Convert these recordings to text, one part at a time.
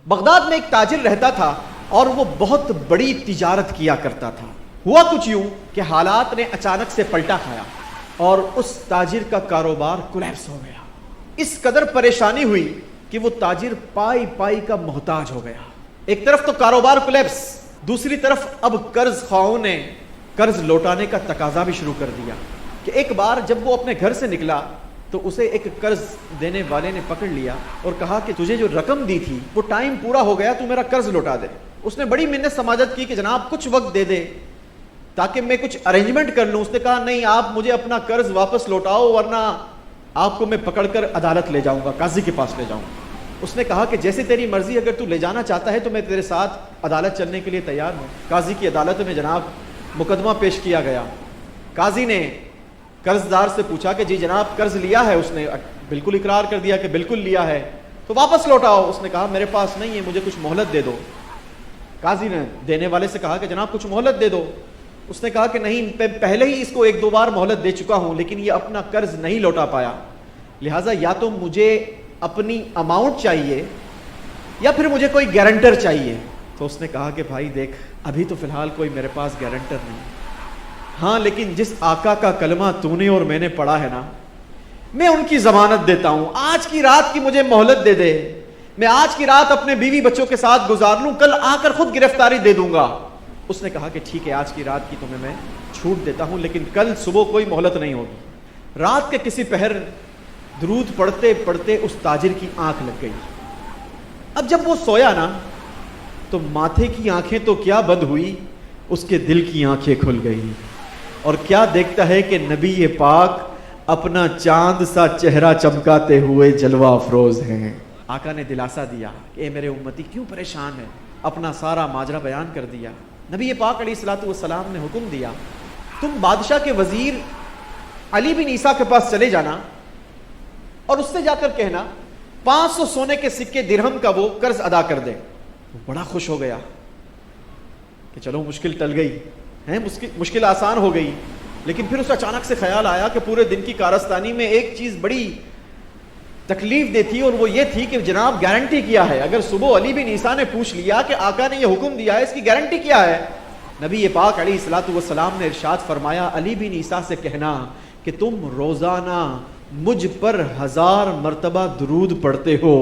Baghdad میں ایک تاجر رہتا تھا اور وہ بہت بڑی تجارت کیا کرتا تھا۔ ہوا کچھ یوں کہ حالات نے اچانک سے پلٹا کھایا اور اس تاجر کا کاروبار کولیپس ہو گیا۔ اس قدر پریشانی ہوئی کہ وہ تاجر پائی پائی کا محتاج ہو گیا۔ ایک طرف تو کاروبار کولیپس، دوسری طرف اب قرض خواہوں نے قرض لوٹانے کا تقاضا بھی شروع کر دیا کہ ایک بار جب وہ اپنے گھر سے نکلا تو اسے ایک قرض دینے والے نے پکڑ لیا اور کہا کہ تجھے جو رقم دی تھی وہ ٹائم پورا ہو گیا، تو میرا قرض لوٹا دے۔ اس نے بڑی منت سماجت کی کہ جناب کچھ وقت دے دے تاکہ میں کچھ ارینجمنٹ کر لوں۔ اس نے کہا نہیں، آپ مجھے اپنا قرض واپس لوٹاؤ ورنہ آپ کو میں پکڑ کر عدالت لے جاؤں گا، قاضی کے پاس لے جاؤں گا۔ اس نے کہا کہ جیسے تیری مرضی، اگر تو لے جانا چاہتا ہے تو میں تیرے ساتھ عدالت چلنے کے لیے تیار ہوں۔ قاضی کی عدالت میں جناب مقدمہ پیش کیا گیا۔ قاضی نے قرض دار سے پوچھا کہ جی جناب قرض لیا ہے؟ اس نے بالکل اقرار کر دیا کہ بالکل لیا ہے، تو واپس لوٹاؤ۔ اس نے کہا میرے پاس نہیں ہے، مجھے کچھ مہلت دے دو۔ قاضی نے دینے والے سے کہا کہ جناب کچھ مہلت دے دو۔ اس نے کہا کہ نہیں، پہلے ہی اس کو ایک دو بار مہلت دے چکا ہوں لیکن یہ اپنا قرض نہیں لوٹا پایا، لہٰذا یا تو مجھے اپنی اماؤنٹ چاہیے یا پھر مجھے کوئی گارنٹر چاہیے۔ تو اس نے کہا کہ بھائی دیکھ، ابھی تو فی الحال کوئی میرے پاس گارنٹر نہیں، ہاں لیکن جس آقا کا کلمہ تو نے اور میں نے پڑھا ہے نا، میں ان کی ضمانت دیتا ہوں، آج کی رات کی مجھے مہلت دے دے، میں آج کی رات اپنے بیوی بچوں کے ساتھ گزار لوں، کل آ کر خود گرفتاری دے دوں گا۔ اس نے کہا کہ ٹھیک ہے، آج کی رات کی تمہیں میں چھوٹ دیتا ہوں لیکن کل صبح کوئی مہلت نہیں ہوگی۔ رات کے کسی پہر درود پڑھتے پڑھتے اس تاجر کی آنکھ لگ گئی۔ اب جب وہ سویا نا تو ماتھے کی آنکھیں تو کیا بند ہوئی، اس کے دل کی آنکھیں کھل گئی، اور کیا دیکھتا ہے کہ نبی پاک اپنا چاند سا چہرہ چمکاتے ہوئے جلوہ افروز ہیں۔ آقا نے دلاسا دیا کہ اے میرے امتی کیوں پریشان ہے، اپنا سارا ماجرا بیان کر دیا۔ نبی پاک علیہ الصلوۃ والسلام نے حکم دیا تم بادشاہ کے وزیر علی بن عیسیٰ کے پاس چلے جانا اور اس سے جا کر کہنا 500 سونے کے سکے درہم کا وہ قرض ادا کر دے۔ وہ بڑا خوش ہو گیا کہ چلو مشکل ٹل گئی ہے، مشکل آسان ہو گئی، لیکن پھر اس اچانک سے خیال آیا کہ پورے دن کی کارستانی میں ایک چیز بڑی تکلیف دے تھی، اور وہ یہ تھی کہ جناب گارنٹی کیا ہے؟ اگر صبح علی بن عیسیٰ نے پوچھ لیا کہ آقا نے یہ حکم دیا ہے، اس کی گارنٹی کیا ہے؟ نبی پاک علیہ الصلوۃ والسلام نے ارشاد فرمایا علی بن عیسیٰ سے کہنا کہ تم روزانہ مجھ پر 1000 مرتبہ درود پڑھتے ہو،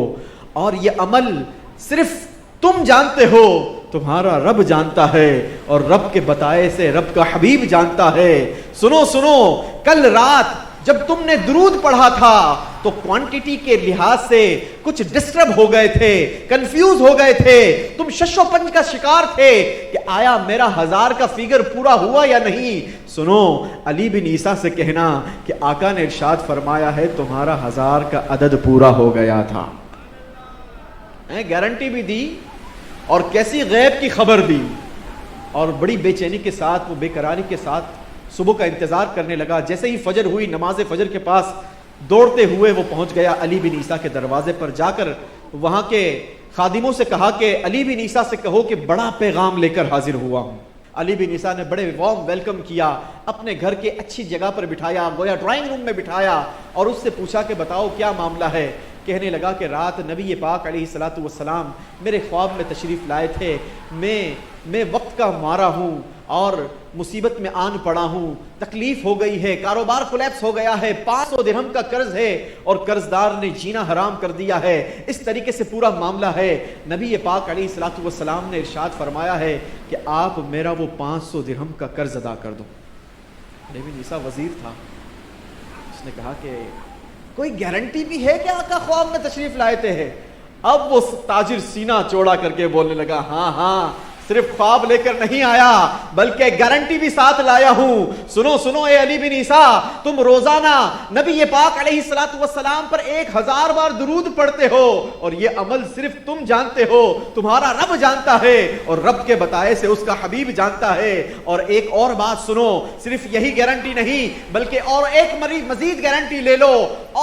اور یہ عمل صرف تم جانتے ہو، تمہارا رب جانتا ہے، اور رب کے بتائے سے رب کا حبیب جانتا ہے۔ سنو سنو، کل رات جب تم نے درود پڑھا تھا تو کوانٹٹی کے لحاظ سے کچھ ڈسٹرب ہو گئے تھے، کنفیوز ہو گئے تھے، تم شش و پنج کا شکار تھے کہ آیا میرا 1000 کا فگر پورا ہوا یا نہیں۔ سنو، علی بن عیسیٰ سے کہنا کہ آقا نے ارشاد فرمایا ہے تمہارا 1000 کا عدد پورا ہو گیا تھا۔ گارنٹی بھی دی اور کیسی غیب کی خبر دی، اور بڑی بے چینی کے ساتھ، وہ بے قراری کے ساتھ صبح کا انتظار کرنے لگا۔ جیسے ہی فجر ہوئی، نماز فجر کے پاس دوڑتے ہوئے وہ پہنچ گیا علی بن عیسیٰ کے دروازے پر۔ جا کر وہاں کے خادموں سے کہا کہ علی بن عیسیٰ سے کہو کہ بڑا پیغام لے کر حاضر ہوا ہوں۔ علی بن عیسیٰ نے بڑے وارم ویلکم کیا، اپنے گھر کے اچھی جگہ پر بٹھایا، گویا ڈرائنگ روم میں بٹھایا، اور اس سے پوچھا کہ بتاؤ کیا معاملہ ہے۔ کہنے لگا کہ رات نبی پاک علیہ الصلوۃ والسلام میرے خواب میں تشریف لائے تھے، میں وقت کا مارا ہوں اور مصیبت میں آن پڑا ہوں، تکلیف ہو گئی ہے، کاروبار کولیپس ہو گیا ہے، 500 درہم کا قرض ہے اور قرض دار نے جینا حرام کر دیا ہے، اس طریقے سے پورا معاملہ ہے۔ نبی پاک علیہ الصلوۃ والسلام نے ارشاد فرمایا ہے کہ آپ میرا وہ 500 درہم کا قرض ادا کر دو۔ نبی عیسیٰ وزیر تھا، اس نے کہا کہ کوئی گارنٹی بھی ہے کہ آقا خواب میں تشریف لائے تھے؟ اب وہ تاجر سینہ چوڑا کر کے بولنے لگا ہاں ہاں، صرف خواب لے کر نہیں آیا بلکہ گارنٹی بھی ساتھ لایا ہوں۔ سنو سنو اے علی بن عیسیٰ، تم روزانہ نبی پاک علیہ الصلوۃ والسلام پر 1000 بار درود پڑھتے ہو، اور یہ عمل صرف تم جانتے ہو، تمہارا رب جانتا ہے، اور رب کے بتائے سے اس کا حبیب جانتا ہے۔ اور ایک اور بات سنو، صرف یہی گارنٹی نہیں بلکہ اور ایک مزید گارنٹی لے لو،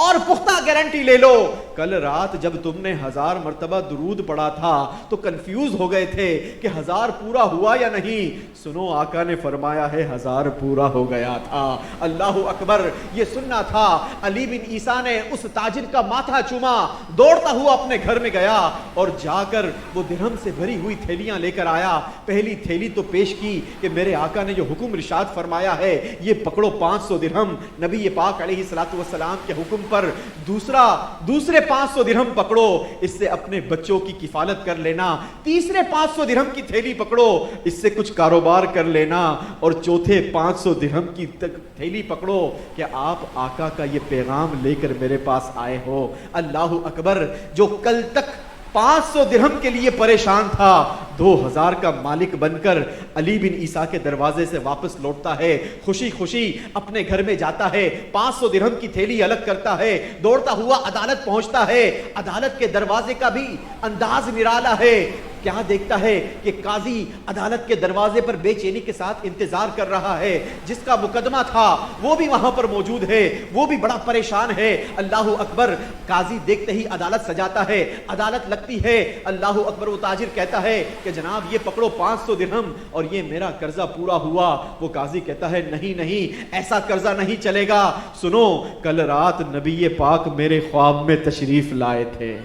اور پختہ گارنٹی لے لو۔ کل رات جب تم نے 1000 مرتبہ درود پڑھا تھا تو کنفیوز ہو گئے تھے کہ 1000 1000 پورا ہوا یا نہیں؟ سنو آقا نے فرمایا ہے 1000 پورا ہو گیا تھا۔ اللہ اکبر، یہ سننا تھا۔ علی بن عیسیٰ نے اس تاجر کا ماتھا چوما، دوڑتا ہوا اپنے گھر میں گیا اور جا کر وہ درہم سے بھری ہوئی تھیلیاں لے کر آیا۔ پہلی تھیلی تو پیش کی کہ میرے آقا نے جو حکم ارشاد فرمایا ہے یہ پکڑو 500 درہم نبی پاک علیہ الصلوۃ والسلام کے حکم پر، دوسرے 500 درہم پکڑو، اس سے اپنے بچوں کی کفالت کر لینا، تیسرے 500 درہم کی تھیلی پکڑو، اس سے کچھ کاروبار کر لینا، اور چوتھے 500 درہم کی تھیلی پکڑو کہ آپ آقا کا یہ پیغام لے کر میرے پاس آئے ہو۔ اللہ اکبر، جو کل تک 500 درہم کے لیے پریشان تھا 2000 کا مالک بن کر علی بن عیسیٰ کے دروازے سے واپس لوٹتا ہے، خوشی خوشی اپنے گھر میں جاتا ہے، 500 درہم کی تھیلی الگ کرتا ہے، دوڑتا ہوا عدالت پہنچتا ہے۔ عدالت کے دروازے کا بھی انداز نرالا ہے۔ کیا دیکھتا ہے کہ قاضی عدالت کے دروازے پر بے چینی کے ساتھ انتظار کر رہا ہے، جس کا مقدمہ تھا وہ بھی وہاں پر موجود ہے، وہ بھی بڑا پریشان ہے۔ اللہ اکبر، قاضی دیکھتے ہی عدالت سجاتا ہے، عدالت لگتی ہے۔ اللہ اکبر، وہ تاجر کہتا ہے کہ جناب یہ پکڑو 500 درہم اور یہ میرا قرضہ پورا ہوا۔ وہ قاضی کہتا ہے نہیں نہیں، ایسا قرضہ نہیں چلے گا۔ سنو، کل رات نبی پاک میرے خواب میں تشریف لائے تھے،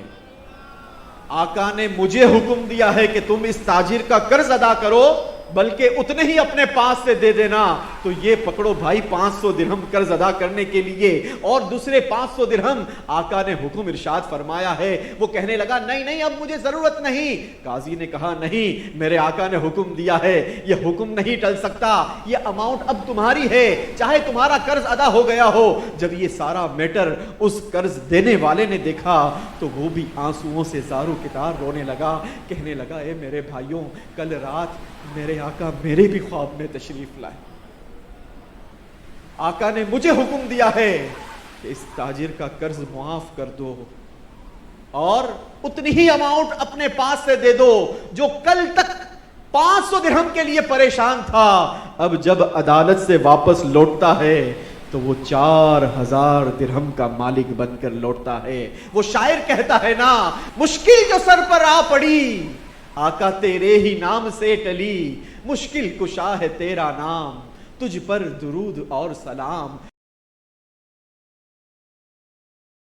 آقا نے مجھے حکم دیا ہے کہ تم اس تاجر کا قرض ادا کرو، بلکہ اتنے ہی اپنے پاس سے دے دینا۔ تو یہ پکڑو بھائی 500 درہم قرض ادا کرنے کے لیے، اور دوسرے 500 درہم آقا نے حکم ارشاد فرمایا ہے۔ وہ کہنے لگا نہیں نہیں، اب مجھے ضرورت نہیں۔ قاضی نے کہا نہیں، میرے آقا نے حکم دیا ہے، یہ حکم نہیں ٹل سکتا، یہ اماؤنٹ اب تمہاری ہے، چاہے تمہارا قرض ادا ہو گیا ہو۔ جب یہ سارا میٹر اس قرض دینے والے نے دیکھا تو وہ بھی آنسوؤں سے زارو کتار رونے لگا، کہنے لگا اے میرے بھائیوں، کل رات میرے آقا میرے بھی خواب میں تشریف لائے، آقا نے مجھے حکم دیا ہے کہ اس تاجر کا قرض معاف کر دو اور اتنی ہی اماؤنٹ اپنے پاس سے دے دو جو کل تک 500 درہم کے لیے پریشان تھا۔ اب جب عدالت سے واپس لوٹتا ہے تو وہ 4000 درہم کا مالک بن کر لوٹتا ہے۔ وہ شاعر کہتا ہے نا، مشکل جو سر پر آ پڑی آقا تیرے ہی نام سے ٹلی، مشکل کشا ہے تیرا نام، تجھ پر درود اور سلام۔